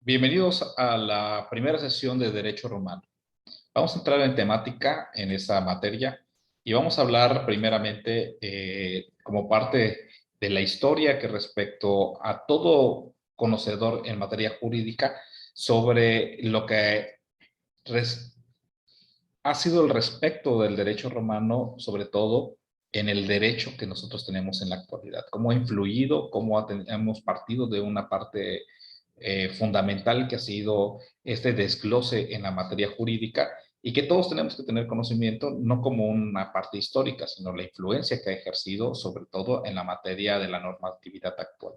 Bienvenidos a la primera sesión de Derecho Romano. Vamos a entrar en temática en esta materia y vamos a hablar primeramente como parte de la historia que respecto a todo conocedor en materia jurídica sobre lo que ha sido el respecto del derecho romano, sobre todo en el derecho que nosotros tenemos en la actualidad. Cómo ha influido, hemos partido de una parte fundamental que ha sido este desglose en la materia jurídica y que todos tenemos que tener conocimiento, no como una parte histórica, sino la influencia que ha ejercido, sobre todo en la materia de la normatividad actual,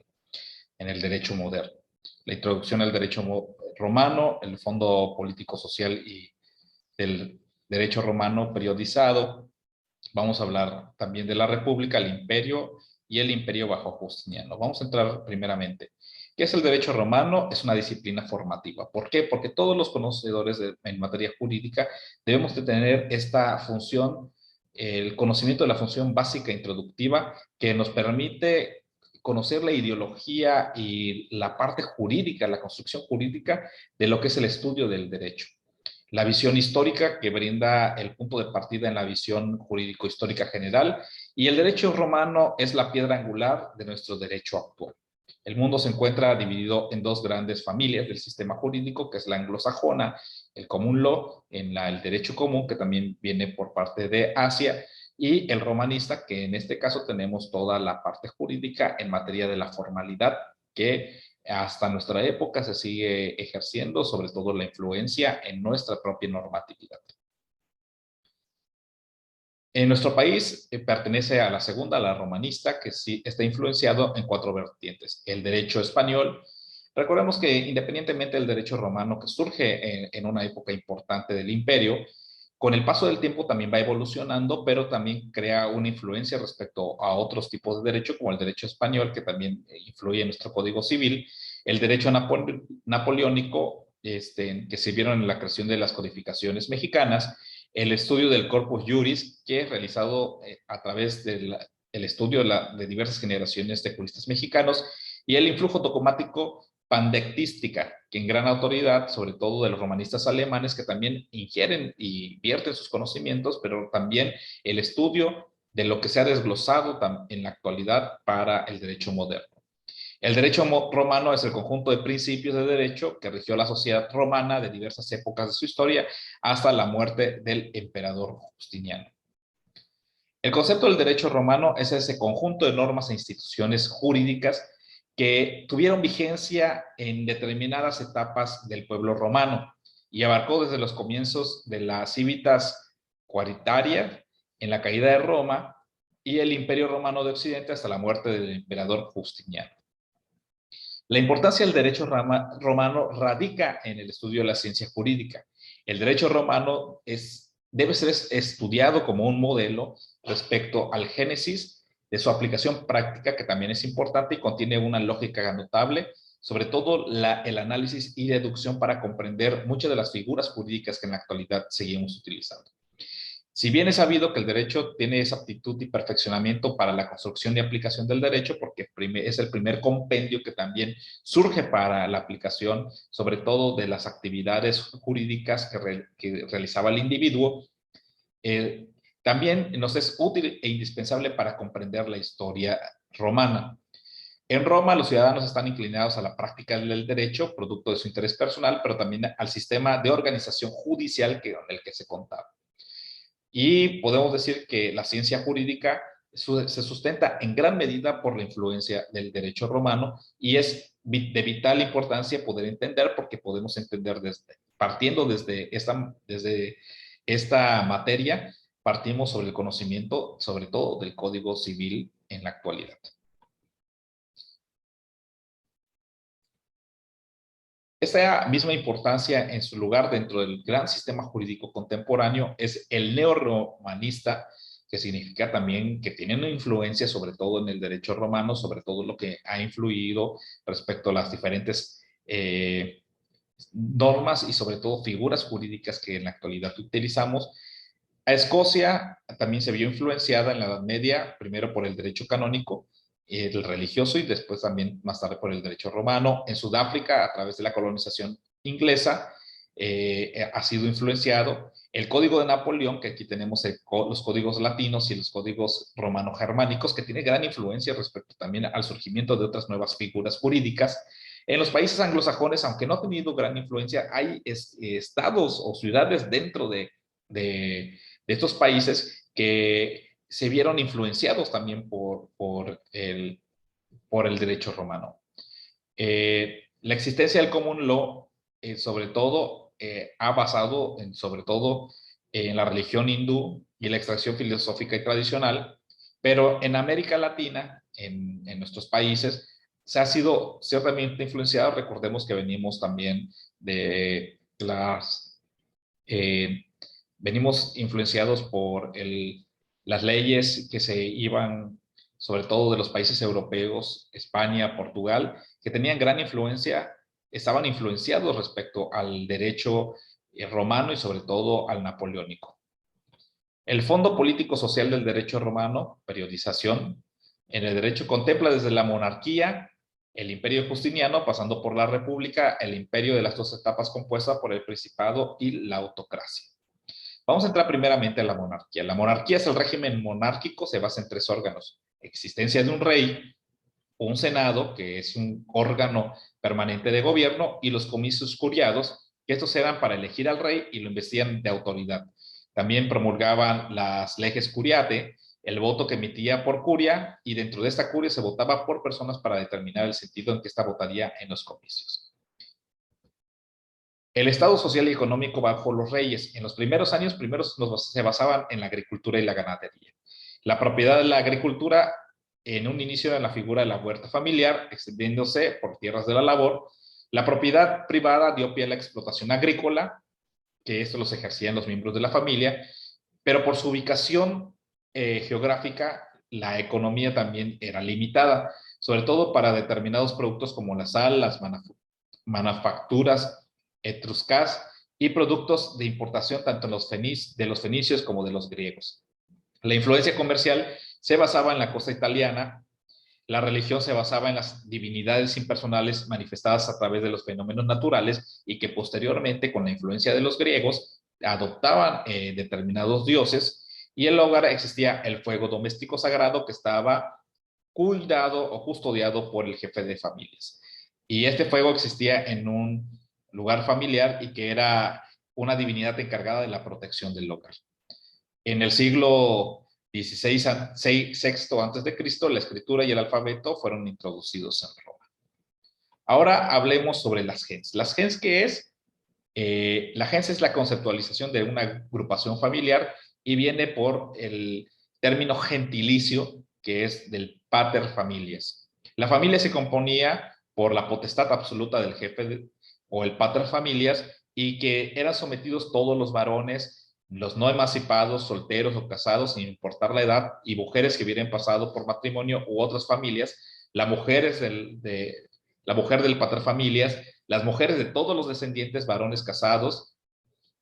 en el derecho moderno. La introducción al derecho romano, el fondo político-social y del derecho romano periodizado. Vamos a hablar también de la República, el Imperio y el Imperio bajo Justiniano. Vamos a entrar primeramente. ¿Qué es el derecho romano? Es una disciplina formativa. ¿Por qué? Porque todos los conocedores en materia jurídica debemos de tener esta función, el conocimiento de la función básica introductiva que nos permite conocer la ideología y la parte jurídica, la construcción jurídica de lo que es el estudio del derecho. La visión histórica que brinda el punto de partida en la visión jurídico-histórica general, y el derecho romano es la piedra angular de nuestro derecho actual. El mundo se encuentra dividido en dos grandes familias del sistema jurídico, que es la anglosajona, el common law, el derecho común, que también viene por parte de Asia, y el romanista, que en este caso tenemos toda la parte jurídica en materia de la formalidad, que hasta nuestra época se sigue ejerciendo, sobre todo la influencia en nuestra propia normatividad. En nuestro país pertenece a la segunda, la romanista, que sí está influenciado en cuatro vertientes. El derecho español. Recordemos que independientemente del derecho romano que surge en una época importante del imperio, con el paso del tiempo también va evolucionando, pero también crea una influencia respecto a otros tipos de derecho, como el derecho español, que también influye en nuestro Código Civil, el derecho napoleónico, que sirvieron en la creación de las codificaciones mexicanas, el estudio del corpus juris, que es realizado a través del estudio de diversas generaciones de juristas mexicanos, y el influjo dogmático pandectística, que en gran autoridad, sobre todo de los romanistas alemanes, que también ingieren y vierten sus conocimientos, pero también el estudio de lo que se ha desglosado en la actualidad para el derecho moderno. El derecho romano es el conjunto de principios de derecho que rigió la sociedad romana de diversas épocas de su historia hasta la muerte del emperador Justiniano. El concepto del derecho romano es ese conjunto de normas e instituciones jurídicas que tuvieron vigencia en determinadas etapas del pueblo romano y abarcó desde los comienzos de la civitas quaritaria en la caída de Roma y el Imperio Romano de Occidente hasta la muerte del emperador Justiniano. La importancia del derecho romano radica en el estudio de la ciencia jurídica. El derecho romano debe ser estudiado como un modelo respecto al génesis de su aplicación práctica, que también es importante y contiene una lógica notable, sobre todo el análisis y deducción para comprender muchas de las figuras jurídicas que en la actualidad seguimos utilizando. Si bien es sabido que el derecho tiene esa aptitud y perfeccionamiento para la construcción y aplicación del derecho, porque es el primer compendio que también surge para la aplicación, sobre todo de las actividades jurídicas que realizaba el individuo, eh, también nos es útil e indispensable para comprender la historia romana. En Roma, los ciudadanos están inclinados a la práctica del derecho, producto de su interés personal, pero también al sistema de organización judicial con el que se contaba. Y podemos decir que la ciencia jurídica se sustenta en gran medida por la influencia del derecho romano y es de vital importancia poder entender, porque podemos entender partiendo desde esta materia, partimos sobre el conocimiento, sobre todo del Código Civil en la actualidad. Esta misma importancia en su lugar dentro del gran sistema jurídico contemporáneo es el neorromanista, que significa también que tiene una influencia sobre todo en el derecho romano, sobre todo lo que ha influido respecto a las diferentes normas y sobre todo figuras jurídicas que en la actualidad utilizamos. A Escocia también se vio influenciada en la Edad Media, primero por el derecho canónico, el religioso y después también más tarde por el derecho romano. En Sudáfrica, a través de la colonización inglesa, ha sido influenciado. El Código de Napoleón, que aquí tenemos los códigos latinos y los códigos romano-germánicos, que tiene gran influencia respecto también al surgimiento de otras nuevas figuras jurídicas. En los países anglosajones, aunque no ha tenido gran influencia, hay estados o ciudades dentro de estos países que se vieron influenciados también por el derecho romano. La existencia del common law, sobre todo, ha basado sobre todo en la religión hindú y la extracción filosófica y tradicional, pero en América Latina, en nuestros países, se ha sido ciertamente influenciado. Recordemos que venimos también de eh, venimos influenciados por las leyes que se iban, sobre todo de los países europeos, España, Portugal, que tenían gran influencia, estaban influenciados respecto al derecho romano y sobre todo al napoleónico. El Fondo Político Social del Derecho Romano, periodización, en el derecho contempla desde la monarquía, el imperio justiniano, pasando por la república, el imperio de las dos etapas compuestas por el principado y la autocracia. Vamos a entrar primeramente a la monarquía. La monarquía es el régimen monárquico, se basa en tres órganos. Existencia de un rey, un senado, que es un órgano permanente de gobierno, y los comicios curiados, que estos eran para elegir al rey y lo investían de autoridad. También promulgaban las leges curiate, el voto que emitía por curia, y dentro de esta curia se votaba por personas para determinar el sentido en que ésta votaría en los comicios. El estado social y económico bajo los reyes. En los primeros años, se basaban en la agricultura y la ganadería. La propiedad de la agricultura, en un inicio era la figura de la huerta familiar, extendiéndose por tierras de la labor. La propiedad privada dio pie a la explotación agrícola, que esto los ejercían los miembros de la familia, pero por su ubicación geográfica, la economía también era limitada, sobre todo para determinados productos como la sal, las manufacturas etruscas y productos de importación tanto de los fenicios como de los griegos. La influencia comercial se basaba en la costa italiana, la religión se basaba en las divinidades impersonales manifestadas a través de los fenómenos naturales y que posteriormente, con la influencia de los griegos, adoptaban determinados dioses, y en el hogar existía el fuego doméstico sagrado que estaba cuidado o custodiado por el jefe de familias. Y este fuego existía en un lugar familiar y que era una divinidad encargada de la protección del hogar. En el siglo XVI antes de Cristo, la escritura y el alfabeto fueron introducidos en Roma. Ahora hablemos sobre las gens. Las gens, ¿qué es? La gens es la conceptualización de una agrupación familiar y viene por el término gentilicio, que es del pater familias. La familia se componía por la potestad absoluta del jefe o el pater familias, y que eran sometidos todos los varones, los no emancipados, solteros o casados, sin importar la edad, y mujeres que hubieran pasado por matrimonio u otras familias. La mujer del pater familias, las mujeres de todos los descendientes, varones casados,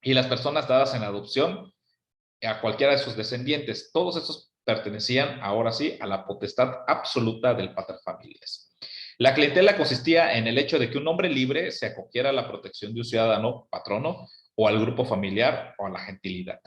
y las personas dadas en adopción a cualquiera de sus descendientes. Todos estos pertenecían, ahora sí, a la potestad absoluta del paterfamilias. La clientela consistía en el hecho de que un hombre libre se acogiera a la protección de un ciudadano patrono o al grupo familiar o a la gentilidad.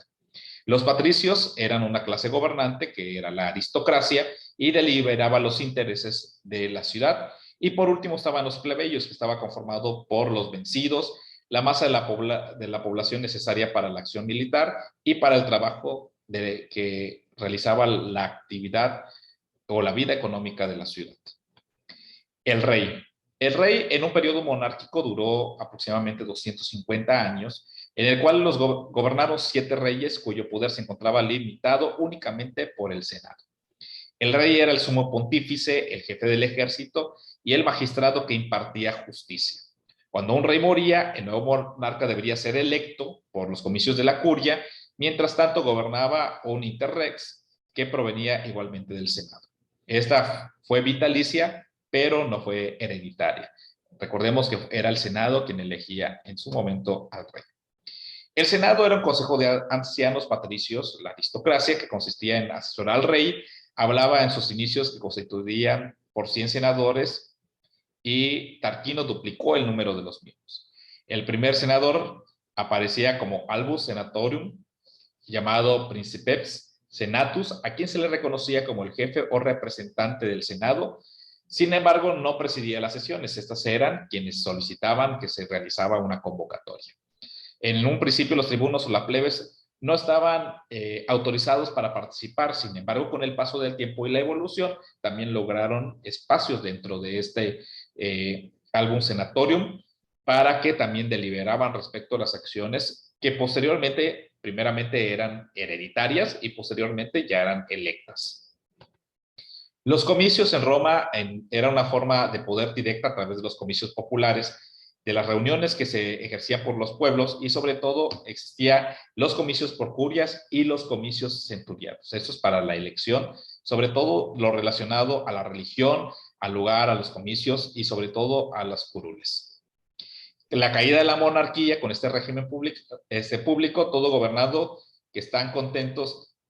Los patricios eran una clase gobernante que era la aristocracia y deliberaba los intereses de la ciudad. Y por último estaban los plebeyos, que estaba conformado por los vencidos, la masa de la población necesaria para la acción militar y para el trabajo que realizaba la actividad o la vida económica de la ciudad. El rey. El rey en un periodo monárquico duró aproximadamente 250 años, en el cual los gobernaron 7 reyes cuyo poder se encontraba limitado únicamente por el Senado. El rey era el sumo pontífice, el jefe del ejército y el magistrado que impartía justicia. Cuando un rey moría, el nuevo monarca debería ser electo por los comicios de la curia. Mientras tanto, gobernaba un interrex que provenía igualmente del Senado. Esta fue vitalicia, pero no fue hereditaria. Recordemos que era el Senado quien elegía en su momento al rey. El Senado era un consejo de ancianos patricios, la aristocracia, que consistía en asesorar al rey. Hablaba en sus inicios que constituían por 100 senadores y Tarquino duplicó el número de los miembros. El primer senador aparecía como Albus Senatorium, llamado Princeps Senatus, a quien se le reconocía como el jefe o representante del Senado. Sin embargo, no presidía las sesiones. Estas eran quienes solicitaban que se realizara una convocatoria. En un principio, los tribunos o la plebes no estaban autorizados para participar. Sin embargo, con el paso del tiempo y la evolución, también lograron espacios dentro de este Album Senatorium para que también deliberaban respecto a las acciones que posteriormente, primeramente eran hereditarias y posteriormente ya eran electas. Los comicios en Roma era una forma de poder directa a través de los comicios populares, de las reuniones que se ejercían por los pueblos y sobre todo existían los comicios por curias y los comicios centurianos. Eso es para la elección, sobre todo lo relacionado a la religión, al lugar, a los comicios y sobre todo a las curules. La caída de la monarquía con este régimen público, todo gobernado que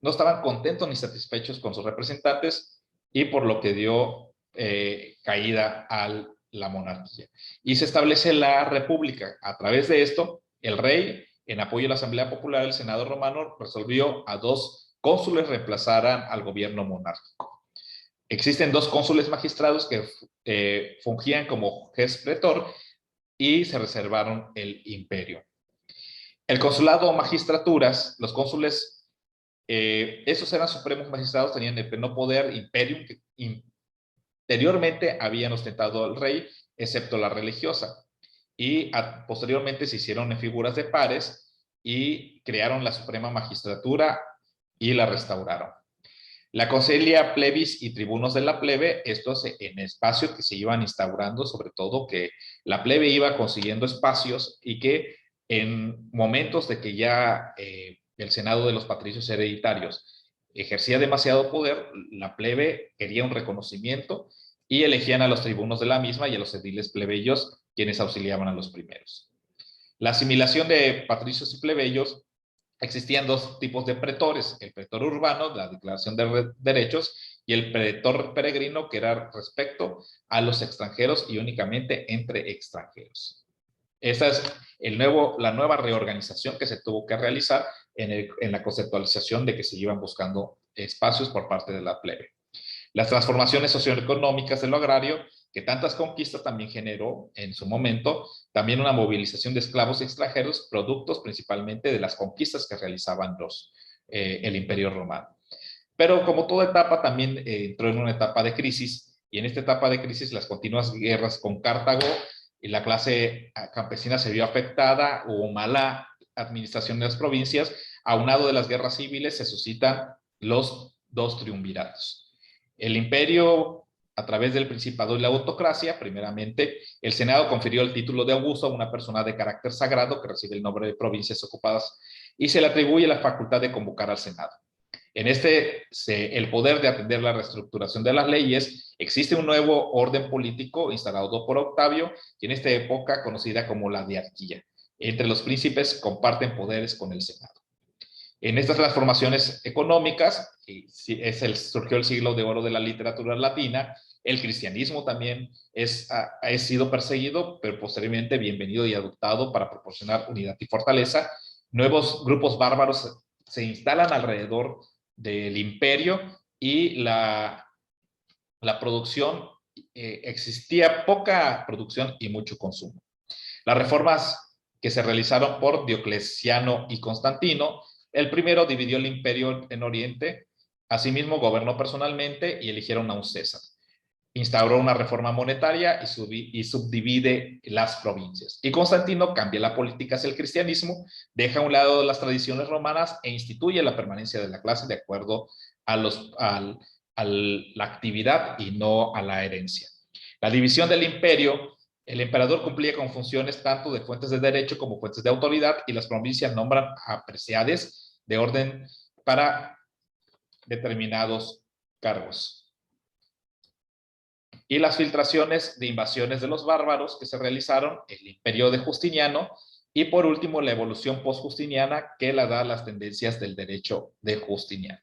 no estaban contentos ni satisfechos con sus representantes y por lo que dio caída a la monarquía. Y se establece la república. A través de esto, el rey, en apoyo a la Asamblea Popular del Senado romano, resolvió a 2 cónsules reemplazaran al gobierno monárquico. Existen 2 cónsules magistrados que fungían como ges pretor y se reservaron el imperio. El consulado o magistraturas, los cónsules, esos eran supremos magistrados, tenían el pleno poder, imperium, que anteriormente habían ostentado al rey, excepto la religiosa. Y posteriormente se hicieron en figuras de pares y crearon la suprema magistratura y la restauraron. La consilia plebis y tribunos de la plebe, estos en espacios que se iban instaurando, sobre todo que la plebe iba consiguiendo espacios y que en momentos de que ya el Senado de los patricios hereditarios ejercía demasiado poder, la plebe quería un reconocimiento y elegían a los tribunos de la misma y a los ediles plebeyos, quienes auxiliaban a los primeros. La asimilación de patricios y plebeyos. Existían 2 tipos de pretores, el pretor urbano, la declaración de derechos, y el pretor peregrino, que era respecto a los extranjeros y únicamente entre extranjeros. Esa es la nueva reorganización que se tuvo que realizar en la conceptualización de que se iban buscando espacios por parte de la plebe. Las transformaciones socioeconómicas de lo agrario, que tantas conquistas también generó en su momento, también una movilización de esclavos extranjeros, productos principalmente de las conquistas que realizaban el Imperio Romano. Pero como toda etapa también entró en una etapa de crisis, y en esta etapa de crisis las continuas guerras con Cartago, y la clase campesina se vio afectada, hubo mala administración de las provincias, aunado de las guerras civiles se suscitan los 2 triunviratos. El imperio, a través del principado y la autocracia, primeramente, el Senado confirió el título de Augusto a una persona de carácter sagrado que recibe el nombre de provincias ocupadas y se le atribuye la facultad de convocar al Senado. En el poder de atender la reestructuración de las leyes, existe un nuevo orden político instalado por Octavio, y en esta época conocida como la diarquía. Entre los príncipes comparten poderes con el Senado. En estas transformaciones económicas, surgió el siglo de oro de la literatura latina, el cristianismo también ha sido perseguido, pero posteriormente bienvenido y adoptado para proporcionar unidad y fortaleza. Nuevos grupos bárbaros se instalan alrededor del imperio y la producción, existía poca producción y mucho consumo. Las reformas que se realizaron por Diocleciano y Constantino. El primero dividió el imperio en Oriente, asimismo gobernó personalmente y eligieron a un César. Instauró una reforma monetaria y subdivide las provincias. Y Constantino cambia la política hacia el cristianismo, deja a un lado las tradiciones romanas e instituye la permanencia de la clase de acuerdo a la actividad y no a la herencia. La división del imperio. El emperador cumplía con funciones tanto de fuentes de derecho como fuentes de autoridad y las provincias nombran a preciades de orden para determinados cargos. Y las filtraciones de invasiones de los bárbaros que se realizaron, el imperio de Justiniano y por último la evolución post-justiniana que la da las tendencias del derecho de Justiniano.